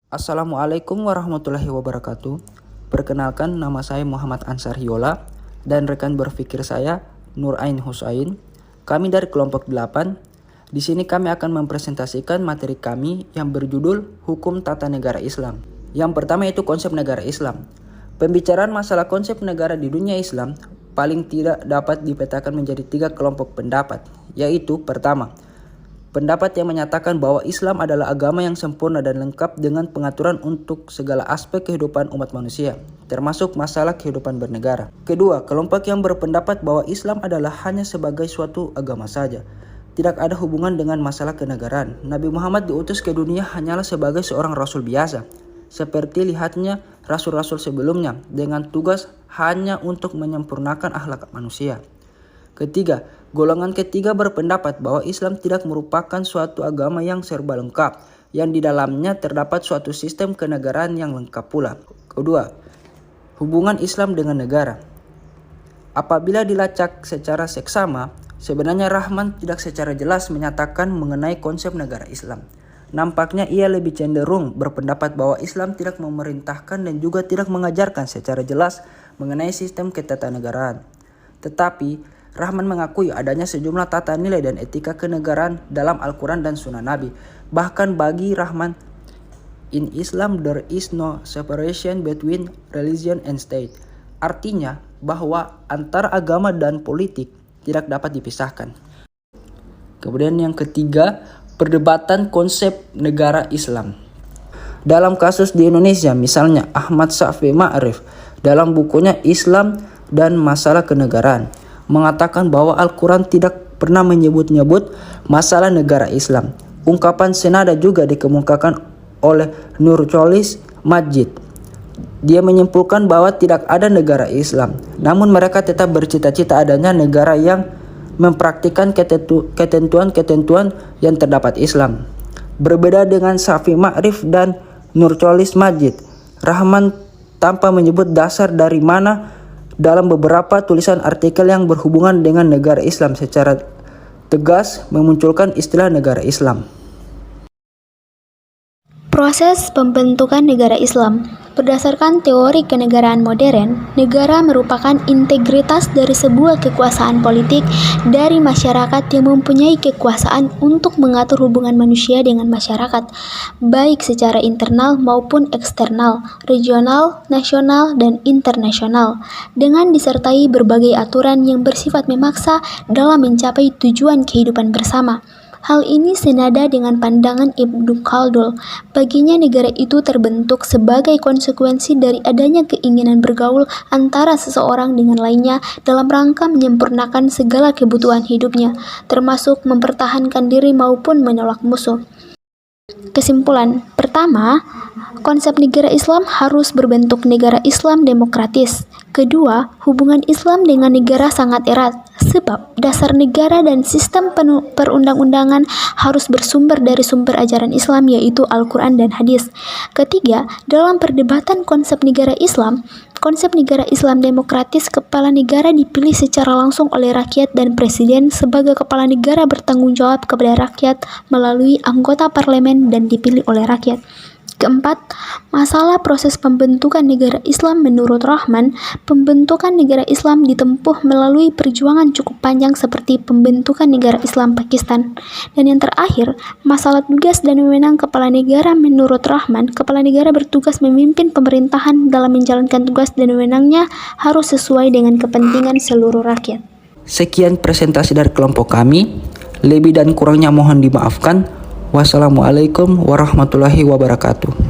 Assalamualaikum warahmatullahi wabarakatuh. Perkenalkan, nama saya Muhammad Ansar Hiola dan rekan berpikir saya Nur Ain Husain. Kami dari kelompok 8. Di sini kami akan mempresentasikan materi kami yang berjudul Hukum Tata Negara Islam. Yang pertama itu konsep negara Islam. Pembicaraan masalah konsep negara di dunia Islam paling tidak dapat dipetakan menjadi 3 kelompok pendapat, yaitu pertama, pendapat yang menyatakan bahwa Islam adalah agama yang sempurna dan lengkap dengan pengaturan untuk segala aspek kehidupan umat manusia, termasuk masalah kehidupan bernegara. Kedua, kelompok yang berpendapat bahwa Islam adalah hanya sebagai suatu agama saja, tidak ada hubungan dengan masalah kenegaraan. Nabi Muhammad diutus ke dunia hanyalah sebagai seorang rasul biasa, seperti lihatnya rasul-rasul sebelumnya, dengan tugas hanya untuk menyempurnakan akhlak manusia. Ketiga, golongan ketiga berpendapat bahwa Islam tidak merupakan suatu agama yang serba lengkap, yang di dalamnya terdapat suatu sistem kenegaraan yang lengkap pula. Kedua, hubungan Islam dengan negara. Apabila dilacak secara seksama, sebenarnya Rahman tidak secara jelas menyatakan mengenai konsep negara Islam. Nampaknya ia lebih cenderung berpendapat bahwa Islam tidak memerintahkan dan juga tidak mengajarkan secara jelas mengenai sistem ketatanegaraan. Tetapi Rahman mengakui adanya sejumlah tata nilai dan etika kenegaraan dalam Al-Quran dan Sunnah Nabi. Bahkan bagi Rahman, in Islam there is no separation between religion and state. Artinya bahwa antara agama dan politik tidak dapat dipisahkan. Kemudian yang ketiga, perdebatan konsep negara Islam. Dalam kasus di Indonesia, misalnya Ahmad Syafii Ma'arif dalam bukunya Islam dan Masalah Kenegaraan mengatakan bahwa Al-Quran tidak pernah menyebut-nyebut masalah negara Islam. Ungkapan senada juga dikemukakan oleh Nurcholish Madjid. Dia menyimpulkan bahwa tidak ada negara Islam, namun mereka tetap bercita-cita adanya negara yang mempraktikkan ketentuan-ketentuan yang terdapat Islam. Berbeda dengan Syafii Ma'arif dan Nurcholish Madjid, Rahman tanpa menyebut dasar dari mana dalam beberapa tulisan artikel yang berhubungan dengan negara Islam secara tegas memunculkan istilah negara Islam. Proses pembentukan negara Islam. Berdasarkan teori kenegaraan modern, negara merupakan integritas dari sebuah kekuasaan politik dari masyarakat yang mempunyai kekuasaan untuk mengatur hubungan manusia dengan masyarakat, baik secara internal maupun eksternal, regional, nasional, dan internasional, dengan disertai berbagai aturan yang bersifat memaksa dalam mencapai tujuan kehidupan bersama. Hal ini senada dengan pandangan Ibnu Khaldun. Baginya negara itu terbentuk sebagai konsekuensi dari adanya keinginan bergaul antara seseorang dengan lainnya dalam rangka menyempurnakan segala kebutuhan hidupnya, termasuk mempertahankan diri maupun menolak musuh. Kesimpulan, pertama, konsep negara Islam harus berbentuk negara Islam demokratis. Kedua, hubungan Islam dengan negara sangat erat, sebab dasar negara dan sistem perundang-undangan harus bersumber dari sumber ajaran Islam, yaitu Al-Quran dan Hadis. Ketiga, dalam perdebatan konsep negara Islam demokratis, kepala negara dipilih secara langsung oleh rakyat dan presiden sebagai kepala negara bertanggung jawab kepada rakyat melalui anggota parlemen dan dipilih oleh rakyat. Keempat, masalah proses pembentukan negara Islam menurut Rahman, pembentukan negara Islam ditempuh melalui perjuangan cukup panjang seperti pembentukan negara Islam Pakistan. Dan yang terakhir, masalah tugas dan wewenang kepala negara menurut Rahman, kepala negara bertugas memimpin pemerintahan dalam menjalankan tugas dan wewenangnya harus sesuai dengan kepentingan seluruh rakyat. Sekian presentasi dari kelompok kami. Lebih dan kurangnya mohon dimaafkan. Wassalamualaikum warahmatullahi wabarakatuh.